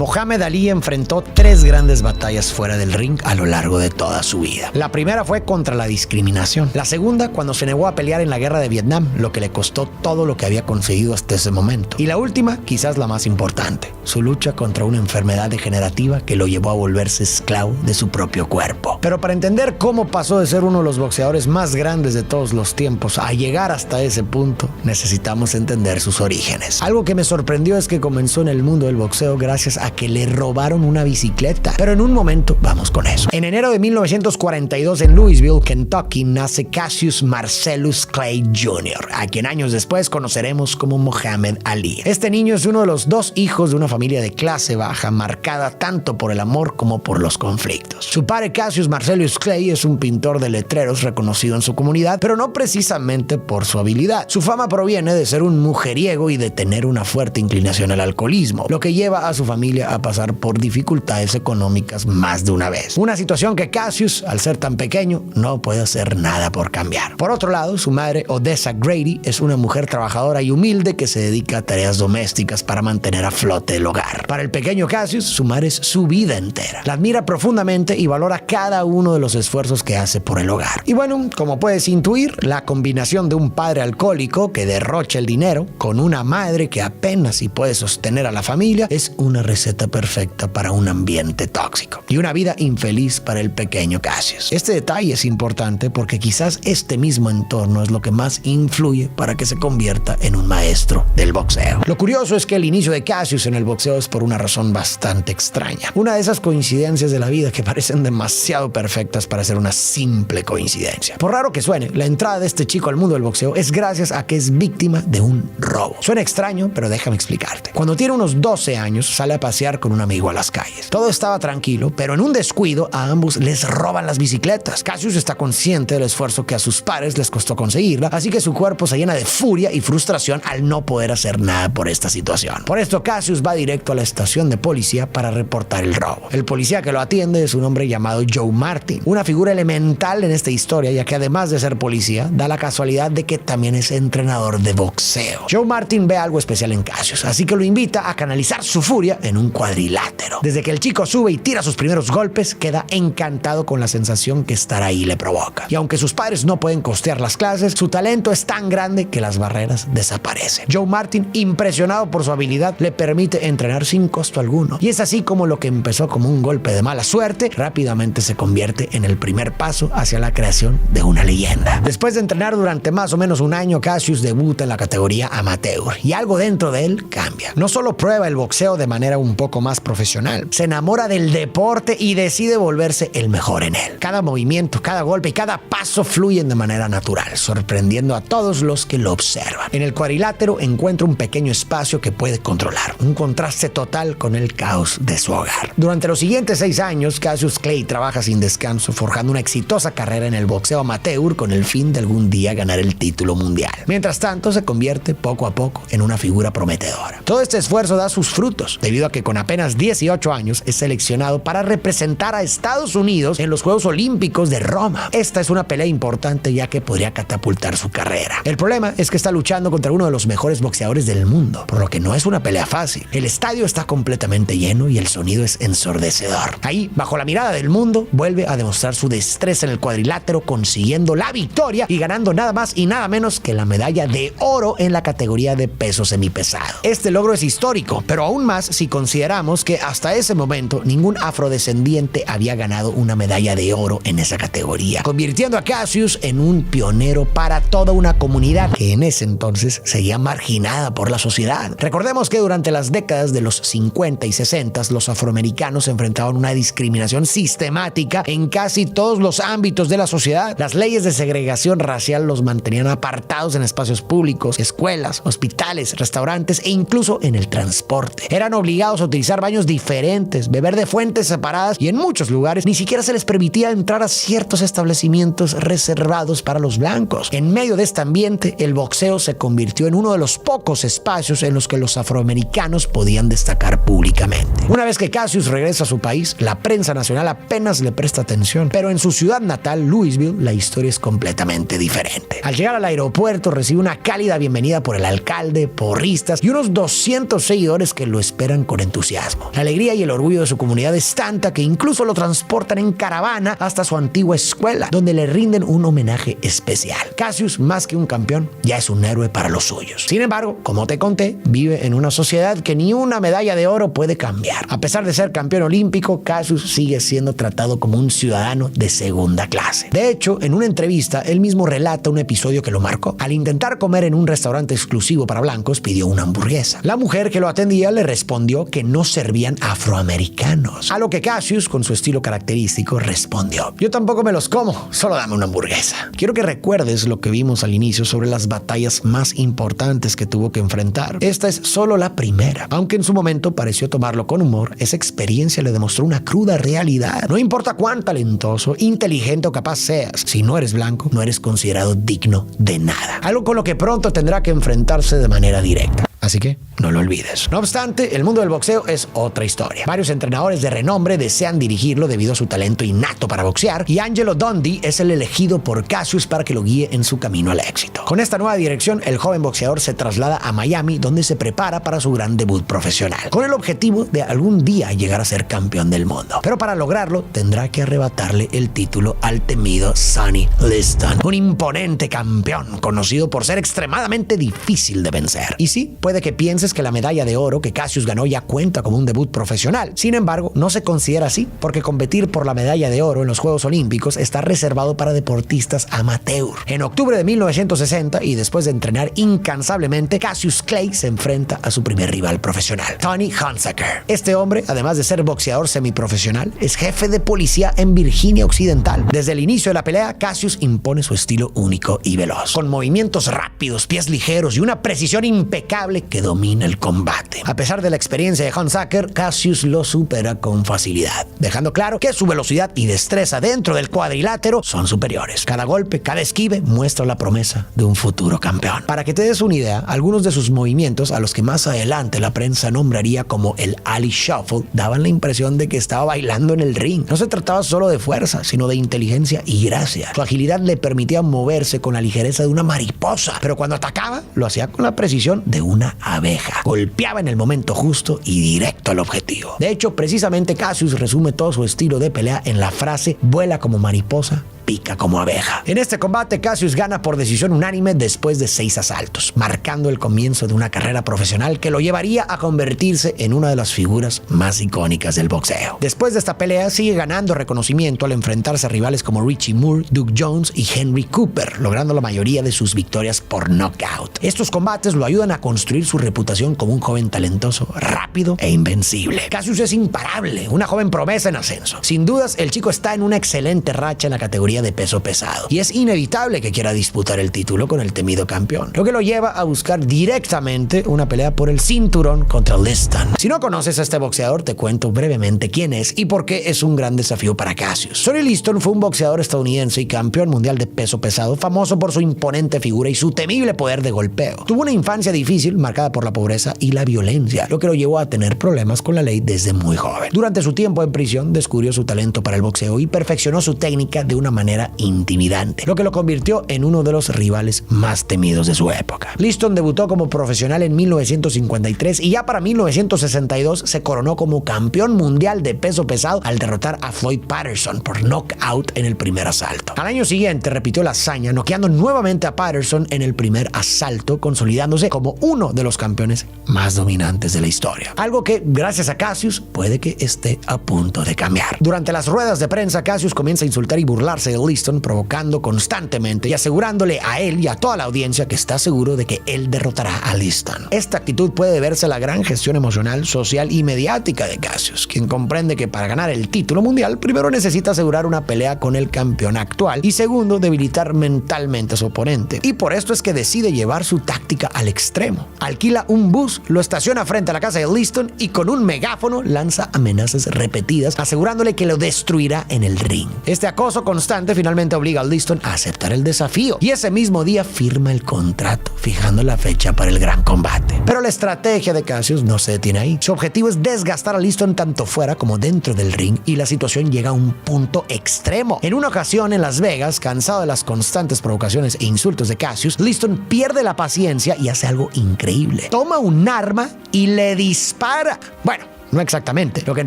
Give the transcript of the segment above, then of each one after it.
Muhammad Ali enfrentó 3 grandes batallas fuera del ring a lo largo de toda su vida. La primera fue contra la discriminación. La segunda, cuando se negó a pelear en la guerra de Vietnam, lo que le costó todo lo que había conseguido hasta ese momento. Y la última, quizás la más importante, su lucha contra una enfermedad degenerativa que lo llevó a volverse esclavo de su propio cuerpo. Pero para entender cómo pasó de ser uno de los boxeadores más grandes de todos los tiempos a llegar hasta ese punto, necesitamos entender sus orígenes. Algo que me sorprendió es que comenzó en el mundo del boxeo gracias a que le robaron una bicicleta. Pero en un momento vamos con eso. En enero de 1942 en Louisville, Kentucky, nace Cassius Marcellus Clay Jr., a quien años después conoceremos como Muhammad Ali. Este niño es uno de los 2 hijos de una familia de clase baja, marcada tanto por el amor como por los conflictos. Su padre, Cassius Marcellus Clay, es un pintor de letreros reconocido en su comunidad, pero no precisamente por su habilidad. Su fama proviene de ser un mujeriego y de tener una fuerte inclinación al alcoholismo, lo que lleva a su familia a pasar por dificultades económicas más de una vez. Una situación que Cassius, al ser tan pequeño, no puede hacer nada por cambiar. Por otro lado, su madre, Odessa Grady, es una mujer trabajadora y humilde que se dedica a tareas domésticas para mantener a flote el hogar. Para el pequeño Cassius, su madre es su vida entera. La admira profundamente y valora cada uno de los esfuerzos que hace por el hogar. Y bueno, como puedes intuir, la combinación de un padre alcohólico que derrocha el dinero con una madre que apenas si puede sostener a la familia es una receta perfecta para un ambiente tóxico y una vida infeliz para el pequeño Cassius. Este detalle es importante porque quizás este mismo entorno es lo que más influye para que se convierta en un maestro del boxeo. Lo curioso es que el inicio de Cassius en el boxeo es por una razón bastante extraña. Una de esas coincidencias de la vida que parecen demasiado perfectas para ser una simple coincidencia. Por raro que suene, la entrada de este chico al mundo del boxeo es gracias a que es víctima de un robo. Suena extraño, pero déjame explicarte. Cuando tiene unos 12 años, sale a pasear con un amigo a las calles. Todo estaba tranquilo, pero en un descuido a ambos les roban las bicicletas. Cassius está consciente del esfuerzo que a sus padres les costó conseguirla, así que su cuerpo se llena de furia y frustración al no poder hacer nada por esta situación. Por esto, Cassius va directo a la estación de policía para reportar el robo. El policía que lo atiende es un hombre llamado Joe Martin, una figura elemental en esta historia, ya que además de ser policía, da la casualidad de que también es entrenador de boxeo. Joe Martin ve algo especial en Cassius, así que lo invita a canalizar su furia en un cuadrilátero. Desde que el chico sube y tira sus primeros golpes, queda encantado con la sensación que estar ahí le provoca. Y aunque sus padres no pueden costear las clases, su talento es tan grande que las barreras desaparecen. Joe Martin, impresionado por su habilidad, le permite entrenar sin costo alguno. Y es así como lo que empezó como un golpe de mala suerte, rápidamente se convierte en el primer paso hacia la creación de una leyenda. Después de entrenar durante más o menos un año, Cassius debuta en la categoría amateur y algo dentro de él cambia. No solo prueba el boxeo de manera un poco más profesional, se enamora del deporte y decide volverse el mejor en él. Cada movimiento, cada golpe y cada paso fluyen de manera natural, sorprendiendo a todos los que lo observan. En el cuadrilátero encuentra un pequeño espacio que puede controlar, un contraste total con el caos de su hogar. Durante los siguientes 6 años, Cassius Clay trabaja sin descanso, forjando una exitosa carrera en el boxeo amateur con el fin de algún día ganar el título mundial. Mientras tanto, se convierte poco a poco en una figura prometedora. Todo este esfuerzo da sus frutos, debido a que con apenas 18 años es seleccionado para representar a Estados Unidos en los Juegos Olímpicos de Roma. Esta es una pelea importante ya que podría catapultar su carrera. El problema es que está luchando contra uno de los mejores boxeadores del mundo, por lo que no es una pelea fácil. El estadio está completamente lleno y el sonido es ensordecedor. Ahí, bajo la mirada del mundo, vuelve a demostrar su destreza en el cuadrilátero, consiguiendo la victoria y ganando nada más y nada menos que la medalla de oro en la categoría de peso semipesado. Este logro es histórico, pero aún más si consideramos que hasta ese momento ningún afrodescendiente había ganado una medalla de oro en esa categoría, convirtiendo a Cassius en un pionero para toda una comunidad que en ese entonces seguía marginada por la sociedad. Recordemos que durante las décadas de los 50 y 60 los afroamericanos enfrentaban una discriminación sistemática en casi todos los ámbitos de la sociedad. Las leyes de segregación racial los mantenían apartados en espacios públicos, escuelas, hospitales, restaurantes e incluso en el transporte. Eran obligados a utilizar baños diferentes, beber de fuentes separadas y en muchos lugares ni siquiera se les permitía entrar a ciertos establecimientos reservados para los blancos. En medio de este ambiente, el boxeo se convirtió en uno de los pocos espacios en los que los afroamericanos podían destacar públicamente. Una vez que Cassius regresa a su país, la prensa nacional apenas le presta atención, pero en su ciudad natal, Louisville, la historia es completamente diferente. Al llegar al aeropuerto, recibe una cálida bienvenida por el alcalde, porristas y unos 200 seguidores que lo esperan con entusiasmo. La alegría y el orgullo de su comunidad es tanta que incluso lo transportan en caravana hasta su antigua escuela, donde le rinden un homenaje especial. Cassius, más que un campeón, ya es un héroe para los suyos. Sin embargo, como te conté, vive en una sociedad que ni una medalla de oro puede cambiar. A pesar de ser campeón olímpico, Cassius sigue siendo tratado como un ciudadano de segunda clase. De hecho, en una entrevista, él mismo relata un episodio que lo marcó. Al intentar comer en un restaurante exclusivo para blancos, pidió una hamburguesa. La mujer que lo atendía le respondió que no servían afroamericanos, a lo que Cassius, con su estilo característico, respondió: yo tampoco me los como, solo dame una hamburguesa. Quiero que recuerdes lo que vimos al inicio sobre las batallas más importantes que tuvo que enfrentar. Esta es solo la primera. Aunque en su momento pareció tomarlo con humor, esa experiencia le demostró una cruda realidad. No importa cuán talentoso, inteligente o capaz seas, si no eres blanco, no eres considerado digno de nada. Algo con lo que pronto tendrá que enfrentarse de manera directa. Así que no lo olvides. No obstante, el mundo del boxeo es otra historia. Varios entrenadores de renombre desean dirigirlo debido a su talento innato para boxear, y Angelo Dundee es el elegido por Cassius para que lo guíe en su camino al éxito. Con esta nueva dirección, el joven boxeador se traslada a Miami, donde se prepara para su gran debut profesional, con el objetivo de algún día llegar a ser campeón del mundo. Pero para lograrlo, tendrá que arrebatarle el título al temido Sonny Liston, un imponente campeón conocido por ser extremadamente difícil de vencer. Y sí, puede que pienses que la medalla de oro que Cassius ganó ya cuenta como un debut profesional. Sin embargo, no se considera así, porque competir por la medalla de oro en los Juegos Olímpicos está reservado para deportistas amateur. En octubre de 1960, y después de entrenar incansablemente, Cassius Clay se enfrenta a su primer rival profesional, Tony Hunsaker. Este hombre, además de ser boxeador semiprofesional, es jefe de policía en Virginia Occidental. Desde el inicio de la pelea, Cassius impone su estilo único y veloz, con movimientos rápidos, pies ligeros y una precisión impecable que domina el combate. A pesar de la experiencia de Hunsaker, Cassius lo supera con facilidad, dejando claro que su velocidad y destreza dentro del cuadrilátero son superiores. Cada golpe, cada esquive muestra la promesa de un futuro campeón. Para que te des una idea, algunos de sus movimientos, a los que más adelante la prensa nombraría como el Ali Shuffle, daban la impresión de que estaba bailando en el ring. No se trataba solo de fuerza, sino de inteligencia y gracia. Su agilidad le permitía moverse con la ligereza de una mariposa, pero cuando atacaba, lo hacía con la precisión de una abeja. Golpeaba en el momento justo y directo al objetivo. De hecho, precisamente Cassius resume todo su estilo de pelea en la frase: vuela como mariposa, pica como abeja. En este combate, Cassius gana por decisión unánime después de 6 asaltos, marcando el comienzo de una carrera profesional que lo llevaría a convertirse en una de las figuras más icónicas del boxeo. Después de esta pelea, sigue ganando reconocimiento al enfrentarse a rivales como Richie Moore, Duke Jones y Henry Cooper, logrando la mayoría de sus victorias por knockout. Estos combates lo ayudan a construir su reputación como un joven talentoso, rápido e invencible. Cassius es imparable, una joven promesa en ascenso. Sin dudas, el chico está en una excelente racha en la categoría de peso pesado, y es inevitable que quiera disputar el título con el temido campeón, lo que lo lleva a buscar directamente una pelea por el cinturón contra Liston. Si no conoces a este boxeador, te cuento brevemente quién es y por qué es un gran desafío para Cassius. Sonny Liston fue un boxeador estadounidense y campeón mundial de peso pesado, famoso por su imponente figura y su temible poder de golpeo. Tuvo una infancia difícil, marcada por la pobreza y la violencia, lo que lo llevó a tener problemas con la ley desde muy joven. Durante su tiempo en prisión, descubrió su talento para el boxeo y perfeccionó su técnica de una manera intimidante, lo que lo convirtió en uno de los rivales más temidos de su época. Liston debutó como profesional en 1953 y ya para 1962 se coronó como campeón mundial de peso pesado al derrotar a Floyd Patterson por knockout en el primer asalto. Al año siguiente repitió la hazaña, noqueando nuevamente a Patterson en el primer asalto, consolidándose como uno de los campeones más dominantes de la historia. Algo que, gracias a Cassius, puede que esté a punto de cambiar. Durante las ruedas de prensa, Cassius comienza a insultar y burlarse de Liston, provocando constantemente y asegurándole a él y a toda la audiencia que está seguro de que él derrotará a Liston. Esta actitud puede deberse a la gran gestión emocional, social y mediática de Cassius, quien comprende que para ganar el título mundial, primero necesita asegurar una pelea con el campeón actual y segundo, debilitar mentalmente a su oponente. Y por esto es que decide llevar su táctica al extremo. Alquila un bus, lo estaciona frente a la casa de Liston y con un megáfono lanza amenazas repetidas, asegurándole que lo destruirá en el ring. Este acoso constante finalmente obliga a Liston a aceptar el desafío y ese mismo día firma el contrato, fijando la fecha para el gran combate. Pero la estrategia de Cassius no se detiene ahí. Su objetivo es desgastar a Liston tanto fuera como dentro del ring y la situación llega a un punto extremo. En una ocasión en Las Vegas, cansado de las constantes provocaciones e insultos de Cassius, Liston pierde la paciencia y hace algo increíble. Toma un arma y le dispara. Bueno, No exactamente. Lo que en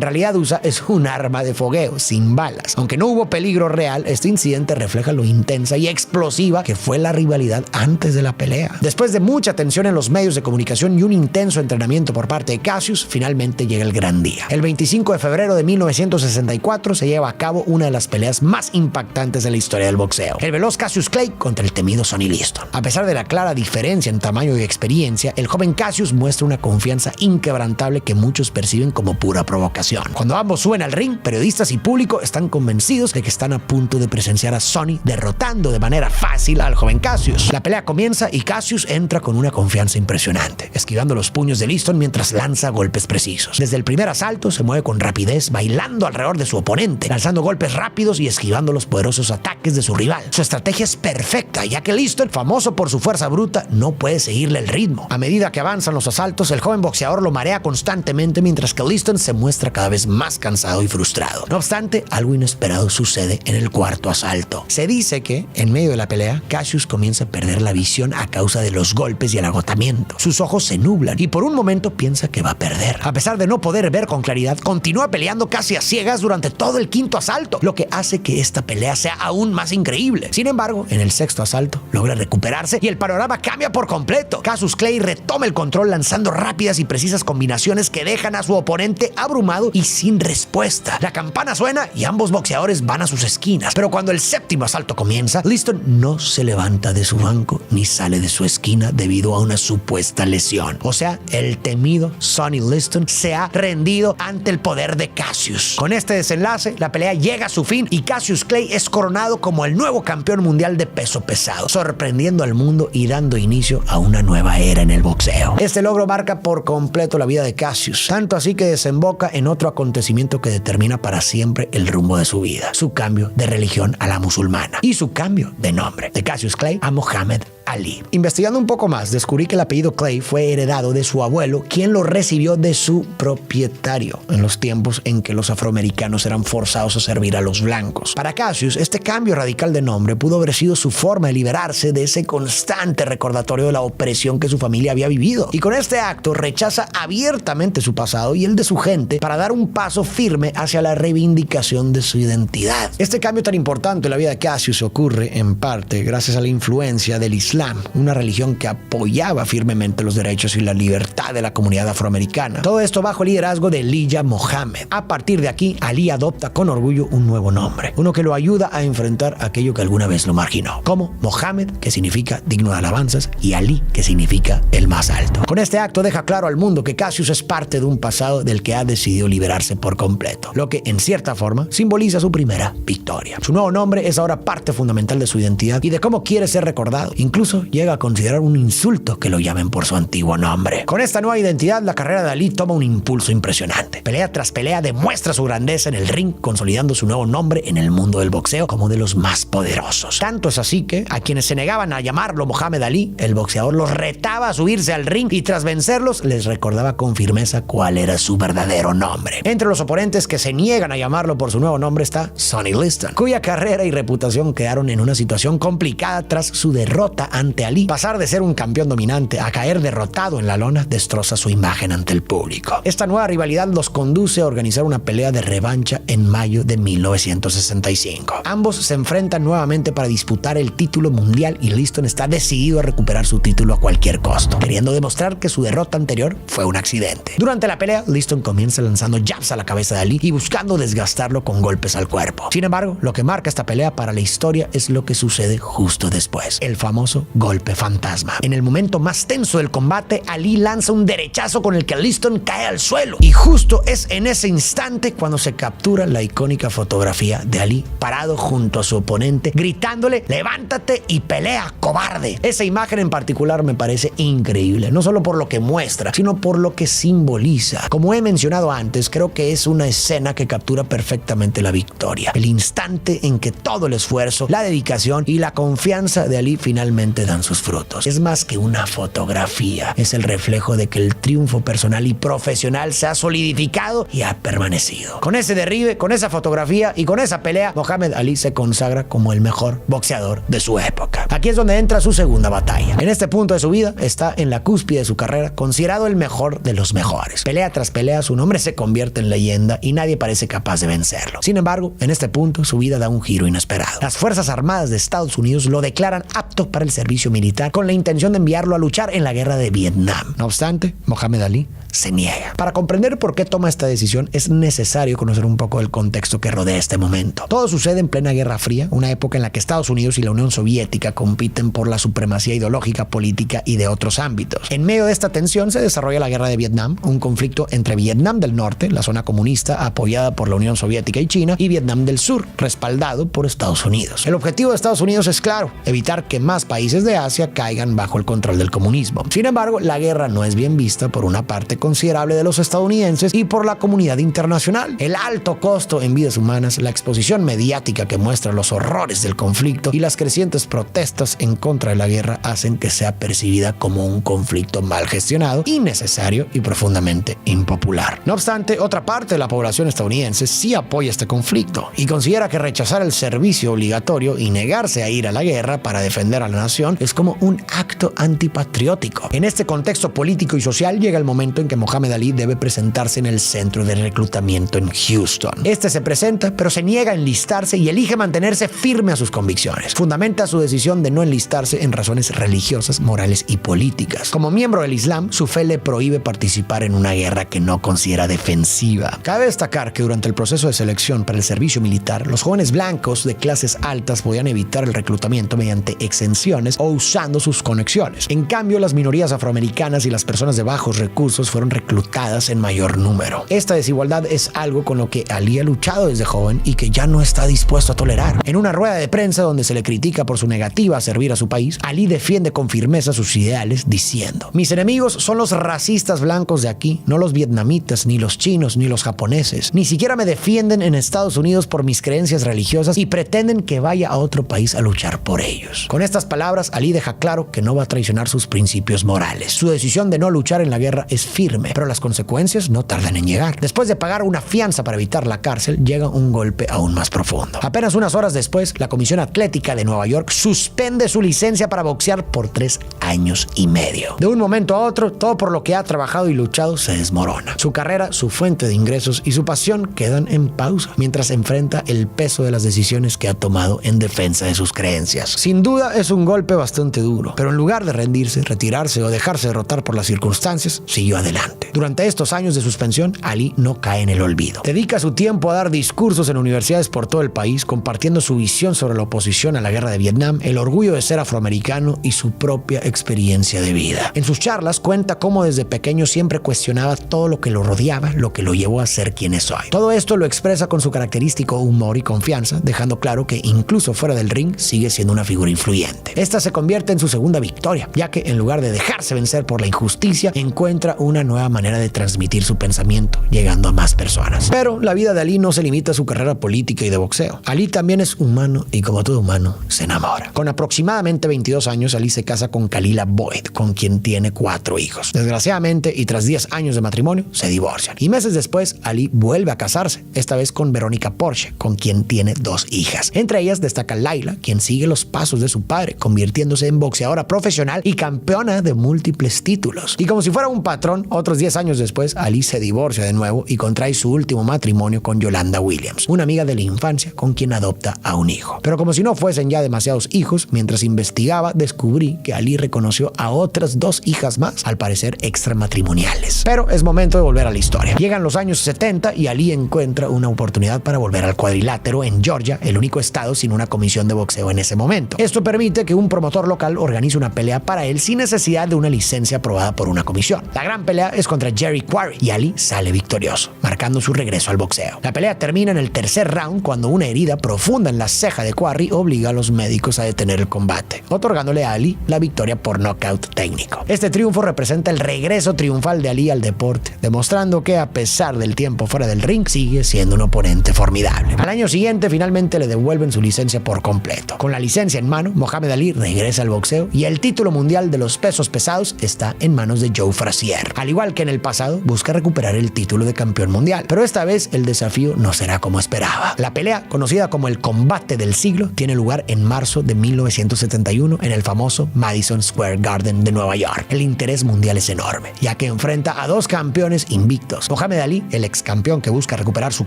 realidad usa es un arma de fogueo, sin balas. Aunque no hubo peligro real, este incidente refleja lo intensa y explosiva que fue la rivalidad antes de la pelea. Después de mucha tensión en los medios de comunicación y un intenso entrenamiento por parte de Cassius, finalmente llega el gran día. El 25 de febrero de 1964 se lleva a cabo una de las peleas más impactantes de la historia del boxeo. El veloz Cassius Clay contra el temido Sonny Liston. A pesar de la clara diferencia en tamaño y experiencia, el joven Cassius muestra una confianza inquebrantable que muchos perciben como pura provocación. Cuando ambos suben al ring, periodistas y público están convencidos de que están a punto de presenciar a Sonny derrotando de manera fácil al joven Cassius. La pelea comienza y Cassius entra con una confianza impresionante, esquivando los puños de Liston mientras lanza golpes precisos. Desde el primer asalto se mueve con rapidez, bailando alrededor de su oponente, lanzando golpes rápidos y esquivando los poderosos ataques de su rival. Su estrategia es perfecta, ya que Liston, famoso por su fuerza bruta, no puede seguirle el ritmo. A medida que avanzan los asaltos, el joven boxeador lo marea constantemente, mientras que Liston se muestra cada vez más cansado y frustrado. No obstante, algo inesperado sucede en el cuarto asalto. Se dice que, en medio de la pelea, Cassius comienza a perder la visión a causa de los golpes y el agotamiento. Sus ojos se nublan y por un momento piensa que va a perder. A pesar de no poder ver con claridad, continúa peleando casi a ciegas durante todo el quinto asalto, lo que hace que esta pelea sea aún más increíble. Sin embargo, en el sexto asalto logra recuperarse y el panorama cambia por completo. Cassius Clay retoma el control lanzando rápidas y precisas combinaciones que dejan a su oponente abrumado y sin respuesta. La campana suena y ambos boxeadores van a sus esquinas, pero cuando el séptimo asalto comienza, Liston no se levanta de su banco ni sale de su esquina debido a una supuesta lesión. O sea, el temido Sonny Liston se ha rendido ante el poder de Cassius. Con este desenlace, la pelea llega a su fin y Cassius Clay es coronado como el nuevo campeón mundial de peso pesado, sorprendiendo al mundo y dando inicio a una nueva era en el boxeo. Este logro marca por completo la vida de Cassius, tanto así que desemboca en otro acontecimiento que determina para siempre el rumbo de su vida: su cambio de religión a la musulmana y su cambio de nombre de Cassius Clay a Muhammad Ali. Investigando un poco más, descubrí que el apellido Clay fue heredado de su abuelo, quien lo recibió de su propietario en los tiempos en que los afroamericanos eran forzados a servir a los blancos. Para Cassius, este cambio radical de nombre pudo haber sido su forma de liberarse de ese constante recordatorio de la opresión que su familia había vivido. Y con este acto rechaza abiertamente su pasado y el de su gente para dar un paso firme hacia la reivindicación de su identidad. Este cambio tan importante en la vida de Cassius ocurre en parte gracias a la influencia del Islam, una religión que apoyaba firmemente los derechos y la libertad de la comunidad afroamericana. Todo esto bajo el liderazgo de Elijah Muhammad. A partir de aquí, Ali adopta con orgullo un nuevo nombre, uno que lo ayuda a enfrentar aquello que alguna vez lo marginó, como Mohammed, que significa digno de alabanzas, y Ali, que significa el más alto. Con este acto deja claro al mundo que Cassius es parte de un pasado del que ha decidido liberarse por completo, lo que en cierta forma simboliza su primera victoria. Su nuevo nombre es ahora parte fundamental de su identidad y de cómo quiere ser recordado. Incluso llega a considerar un insulto que lo llamen por su antiguo nombre. Con esta nueva identidad, la carrera de Ali toma un impulso impresionante. Pelea tras pelea demuestra su grandeza en el ring, consolidando su nuevo nombre en el mundo del boxeo como de los más poderosos. Tanto es así que a quienes se negaban a llamarlo Muhammad Ali, el boxeador los retaba a subirse al ring y tras vencerlos les recordaba con firmeza cuál era su verdadero nombre. Entre los oponentes que se niegan a llamarlo por su nuevo nombre está Sonny Liston, cuya carrera y reputación quedaron en una situación complicada tras su derrota ante Ali. Pasar de ser un campeón dominante a caer derrotado en la lona destroza su imagen ante el público. Esta nueva rivalidad los conduce a organizar una pelea de revancha en mayo de 1965. Ambos se enfrentan nuevamente para disputar el título mundial y Liston está decidido a recuperar su título a cualquier costo, queriendo demostrar que su derrota anterior fue un accidente. Durante la pelea, Liston comienza lanzando jabs a la cabeza de Ali y buscando desgastarlo con golpes al cuerpo. Sin embargo, lo que marca esta pelea para la historia es lo que sucede justo después: el famoso golpe fantasma. En el momento más tenso del combate, Ali lanza un derechazo con el que Liston cae al suelo. Y justo es en ese instante cuando se captura la icónica fotografía de Ali parado junto a su oponente, gritándole: "Levántate y pelea, cobarde". Esa imagen en particular me parece increíble, no solo por lo que muestra, sino por lo que simboliza. Como he mencionado antes, creo que es una escena que captura perfectamente la victoria, el instante en que todo el esfuerzo, la dedicación y la confianza de Ali finalmente dan sus frutos. Es más que una fotografía, es el reflejo de que el triunfo personal y profesional se ha solidificado y ha permanecido. Con ese derribe, con esa fotografía y con esa pelea, Muhammad Ali se consagra como el mejor boxeador de su época. Aquí es donde entra su segunda batalla. En este punto de su vida está en la cúspide de su carrera, considerado el mejor de los mejores. Pelea tras pelea, su nombre se convierte en leyenda y nadie parece capaz de vencerlo. Sin embargo, en este punto, su vida da un giro inesperado. Las Fuerzas Armadas de Estados Unidos lo declaran apto para el servicio militar con la intención de enviarlo a luchar en la guerra de Vietnam. No obstante, Mohamed Ali se niega. Para comprender por qué toma esta decisión es necesario conocer un poco del contexto que rodea este momento. Todo sucede en plena Guerra Fría, una época en la que Estados Unidos y la Unión Soviética compiten por la supremacía ideológica, política y de otros ámbitos. En medio de esta tensión se desarrolla la Guerra de Vietnam, un conflicto entre Vietnam del Norte, la zona comunista apoyada por la Unión Soviética y China, y Vietnam del Sur, respaldado por Estados Unidos. El objetivo de Estados Unidos es claro, evitar que más países de Asia caigan bajo el control del comunismo. Sin embargo, la guerra no es bien vista por una parte considerable de los estadounidenses y por la comunidad internacional. El alto costo en vidas humanas, la exposición mediática que muestra los horrores del conflicto y las crecientes protestas en contra de la guerra hacen que sea percibida como un conflicto mal gestionado, innecesario y profundamente impopular. No obstante, otra parte de la población estadounidense sí apoya este conflicto y considera que rechazar el servicio obligatorio y negarse a ir a la guerra para defender a la nación es como un acto antipatriótico. En este contexto político y social llega el momento en que Mohamed Ali debe presentarse en el centro de reclutamiento en Houston. Este se presenta, pero se niega a enlistarse y elige mantenerse firme a sus convicciones. Fundamenta su decisión de no enlistarse en razones religiosas, morales y políticas. Como miembro del Islam, su fe le prohíbe participar en una guerra que no considera defensiva. Cabe destacar que durante el proceso de selección para el servicio militar, los jóvenes blancos de clases altas podían evitar el reclutamiento mediante exenciones o usando sus conexiones. En cambio, las minorías afroamericanas y las personas de bajos recursos fueron reclutadas en mayor número. Esta desigualdad es algo con lo que Ali ha luchado desde joven y que ya no está dispuesto a tolerar. En una rueda de prensa donde se le critica por su negativa a servir a su país, Ali defiende con firmeza sus ideales diciendo: mis enemigos son los racistas blancos de aquí, no los vietnamitas, ni los chinos, ni los japoneses. Ni siquiera me defienden en Estados Unidos por mis creencias religiosas y pretenden que vaya a otro país a luchar por ellos. Con estas palabras, Ali deja claro que no va a traicionar sus principios morales. Su decisión de no luchar en la guerra es firme, pero las consecuencias no tardan en llegar. Después de pagar una fianza para evitar la cárcel, llega un golpe aún más profundo. Apenas unas horas después, la Comisión Atlética de Nueva York suspende su licencia para boxear por 3 años y medio. De un momento a otro, todo por lo que ha trabajado y luchado se desmorona. Su carrera, su fuente de ingresos y su pasión quedan en pausa, mientras enfrenta el peso de las decisiones que ha tomado en defensa de sus creencias. Sin duda es un golpe bastante duro, pero en lugar de rendirse, retirarse o dejarse derrotar por las circunstancias, siguió adelante. Durante estos años de suspensión, Ali no cae en el olvido. Dedica su tiempo a dar discursos en universidades por todo el país, compartiendo su visión sobre la oposición a la guerra de Vietnam, el orgullo de ser afroamericano y su propia experiencia de vida. En sus charlas cuenta cómo desde pequeño siempre cuestionaba todo lo que lo rodeaba, lo que lo llevó a ser quien es hoy. Todo esto lo expresa con su característico humor y confianza, dejando claro que incluso fuera del ring sigue siendo una figura influyente. Esta se convierte en su segunda victoria, ya que en lugar de dejarse vencer por la injusticia, encuentra una nueva manera de transmitir su pensamiento, llegando a más personas. Pero la vida de Ali no se limita a su carrera política y de boxeo. Ali también es humano y como todo humano, se enamora. Con aproximadamente 22 años, Ali se casa con Khalila Boyd, con quien tiene 4 hijos. Desgraciadamente, y tras 10 años de matrimonio, se divorcian. Y meses después, Ali vuelve a casarse, esta vez con Verónica Porsche, con quien tiene 2 hijas. Entre ellas destaca Laila, quien sigue los pasos de su padre, convirtiéndose en boxeadora profesional y campeona de múltiples títulos. Y como si fuera un patrón, otros 10 años después, Ali se divorcia de nuevo y contrae su último matrimonio con Yolanda Williams, una amiga de la infancia con quien adopta a un hijo. Pero como si no fuesen ya demasiados hijos, mientras investigaba, descubrí que Ali reconoció a otras 2 hijas más, al parecer extramatrimoniales. Pero es momento de volver a la historia. Llegan los años 70 y Ali encuentra una oportunidad para volver al cuadrilátero en Georgia, el único estado sin una comisión de boxeo en ese momento. Esto permite que un promotor local organice una pelea para él sin necesidad de una licencia aprobada por una comisión. La gran pelea es contra Jerry Quarry y Ali sale victorioso, marcando su regreso al boxeo. La pelea termina en el tercer round cuando una herida profunda en la ceja de Quarry obliga a los médicos a detener el combate, otorgándole a Ali la victoria por nocaut técnico. Este triunfo representa el regreso triunfal de Ali al deporte, demostrando que a pesar del tiempo fuera del ring, sigue siendo un oponente formidable. Al año siguiente finalmente le devuelven su licencia por completo. Con la licencia en mano, Mohamed Ali regresa al boxeo y el título mundial de los pesos pesados está en manos de Joe Frazier. Al igual que en el pasado, busca recuperar el título de campeón mundial, pero esta vez el desafío no será como esperaba. La pelea, conocida como el combate del siglo, tiene lugar en marzo de 1980 1971 en el famoso Madison Square Garden de Nueva York. El interés mundial es enorme, ya que enfrenta a dos campeones invictos: Mohamed Ali, el ex campeón que busca recuperar su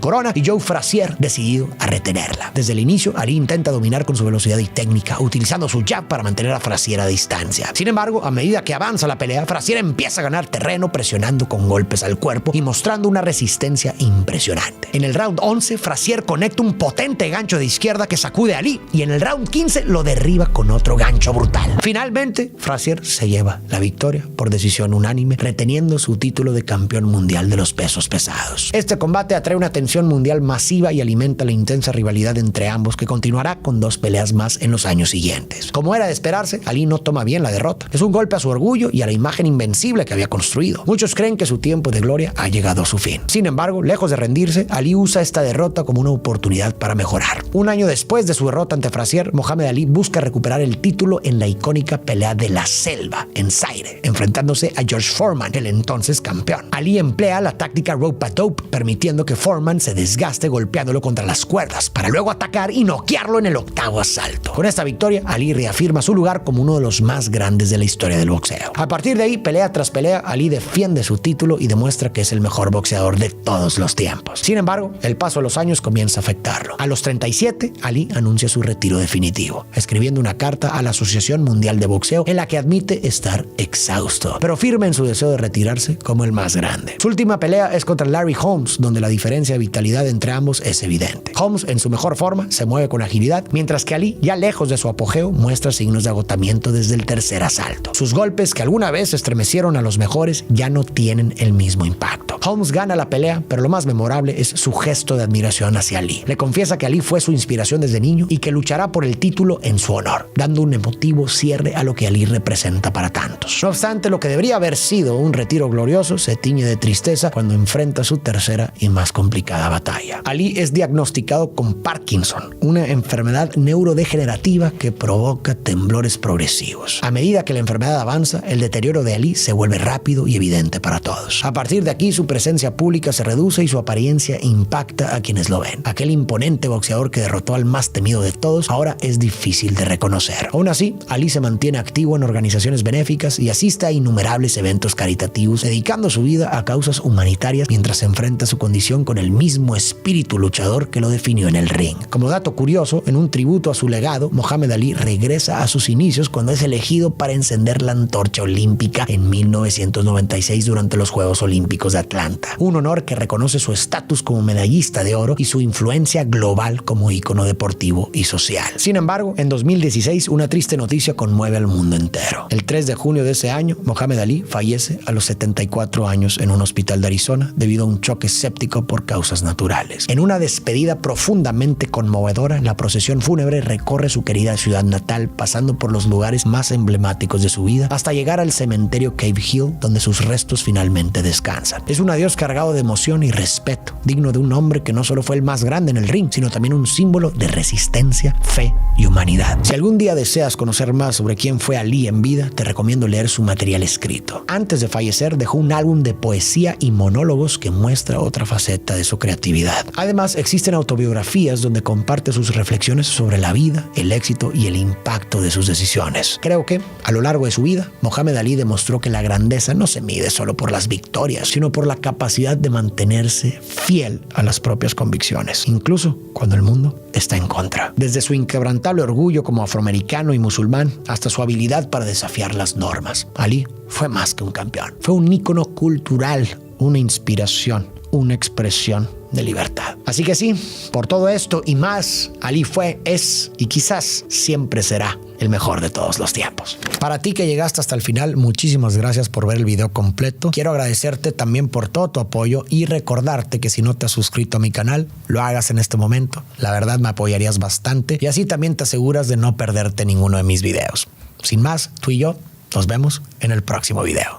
corona, y Joe Frazier, decidido a retenerla. Desde el inicio, Ali intenta dominar con su velocidad y técnica, utilizando su jab para mantener a Frazier a distancia. Sin embargo, a medida que avanza la pelea, Frazier empieza a ganar terreno presionando con golpes al cuerpo y mostrando una resistencia impresionante. En el round 11, Frazier conecta un potente gancho de izquierda que sacude a Ali, y en el round 15 lo derriba con otro gancho brutal. Finalmente, Frazier se lleva la victoria por decisión unánime, reteniendo su título de campeón mundial de los pesos pesados. Este combate atrae una atención mundial masiva y alimenta la intensa rivalidad entre ambos, que continuará con 2 peleas más en los años siguientes. Como era de esperarse, Ali no toma bien la derrota. Es un golpe a su orgullo y a la imagen invencible que había construido. Muchos creen que su tiempo de gloria ha llegado a su fin. Sin embargo, lejos de rendirse, Ali usa esta derrota como una oportunidad para mejorar. Un año después de su derrota ante Frazier, Mohamed Ali busca recuperar el título en la icónica pelea de la selva en Zaire, enfrentándose a George Foreman, el entonces campeón. Ali emplea la táctica rope-a-dope, permitiendo que Foreman se desgaste golpeándolo contra las cuerdas, para luego atacar y noquearlo en el 8º asalto. Con esta victoria, Ali reafirma su lugar como uno de los más grandes de la historia del boxeo. A partir de ahí, pelea tras pelea, Ali defiende su título y demuestra que es el mejor boxeador de todos los tiempos. Sin embargo, el paso de los años comienza a afectarlo. A los 37, Ali anuncia su retiro definitivo, escribiendo una carta a la Asociación Mundial de Boxeo en la que admite estar exhausto, pero firme en su deseo de retirarse como el más grande. Su última pelea es contra Larry Holmes, donde la diferencia de vitalidad entre ambos es evidente. Holmes, en su mejor forma, se mueve con agilidad, mientras que Ali, ya lejos de su apogeo, muestra signos de agotamiento desde el 3er asalto. Sus golpes, que alguna vez estremecieron a los mejores, ya no tienen el mismo impacto. Holmes gana la pelea, pero lo más memorable es su gesto de admiración hacia Ali. Le confiesa que Ali fue su inspiración desde niño y que luchará por el título en su honor, dando un emotivo cierre a lo que Ali representa para tantos. No obstante, lo que debería haber sido un retiro glorioso se tiñe de tristeza cuando enfrenta su tercera y más complicada batalla. Ali es diagnosticado con Parkinson, una enfermedad neurodegenerativa que provoca temblores progresivos. A medida que la enfermedad avanza, el deterioro de Ali se vuelve rápido y evidente para todos. A partir de aquí, su presencia pública se reduce y su apariencia impacta a quienes lo ven. Aquel imponente boxeador que derrotó al más temido de todos ahora es difícil de reconocer. Aún así, Ali se mantiene activo en organizaciones benéficas y asiste a innumerables eventos caritativos, dedicando su vida a causas humanitarias mientras enfrenta su condición con el mismo espíritu luchador que lo definió en el ring. Como dato curioso, en un tributo a su legado, Mohamed Ali regresa a sus inicios cuando es elegido para encender la antorcha olímpica en 1996 durante los Juegos Olímpicos de Atlanta. Un honor que reconoce su estatus como medallista de oro y su influencia global como ícono deportivo y social. Sin embargo, en 2016, una triste noticia conmueve al mundo entero. El 3 de junio de ese año, Mohamed Ali fallece a los 74 años en un hospital de Arizona debido a un choque séptico por causas naturales. En una despedida profundamente conmovedora, la procesión fúnebre recorre su querida ciudad natal, pasando por los lugares más emblemáticos de su vida hasta llegar al cementerio Cave Hill, donde sus restos finalmente descansan. Es un adiós cargado de emoción y respeto, digno de un hombre que no solo fue el más grande en el ring, sino también un símbolo de resistencia, fe y humanidad. Si algún día deseas conocer más sobre quién fue Ali en vida, te recomiendo leer su material escrito. Antes de fallecer, dejó un álbum de poesía y monólogos que muestra otra faceta de su creatividad. Además, existen autobiografías donde comparte sus reflexiones sobre la vida, el éxito y el impacto de sus decisiones. Creo que, a lo largo de su vida, Mohamed Ali demostró que la grandeza no se mide solo por las victorias, sino por la capacidad de mantenerse fiel a las propias convicciones, incluso cuando el mundo está en contra. Desde su inquebrantable orgullo como afroamericano y musulmán hasta su habilidad para desafiar las normas, Ali fue más que un campeón. Fue un ícono cultural, una inspiración, una expresión de libertad. Así que sí, por todo esto y más, Ali fue, es y quizás siempre será el mejor de todos los tiempos. Para ti que llegaste hasta el final, muchísimas gracias por ver el video completo. Quiero agradecerte también por todo tu apoyo y recordarte que si no te has suscrito a mi canal, lo hagas en este momento. La verdad me apoyarías bastante y así también te aseguras de no perderte ninguno de mis videos. Sin más, tú y yo nos vemos en el próximo video.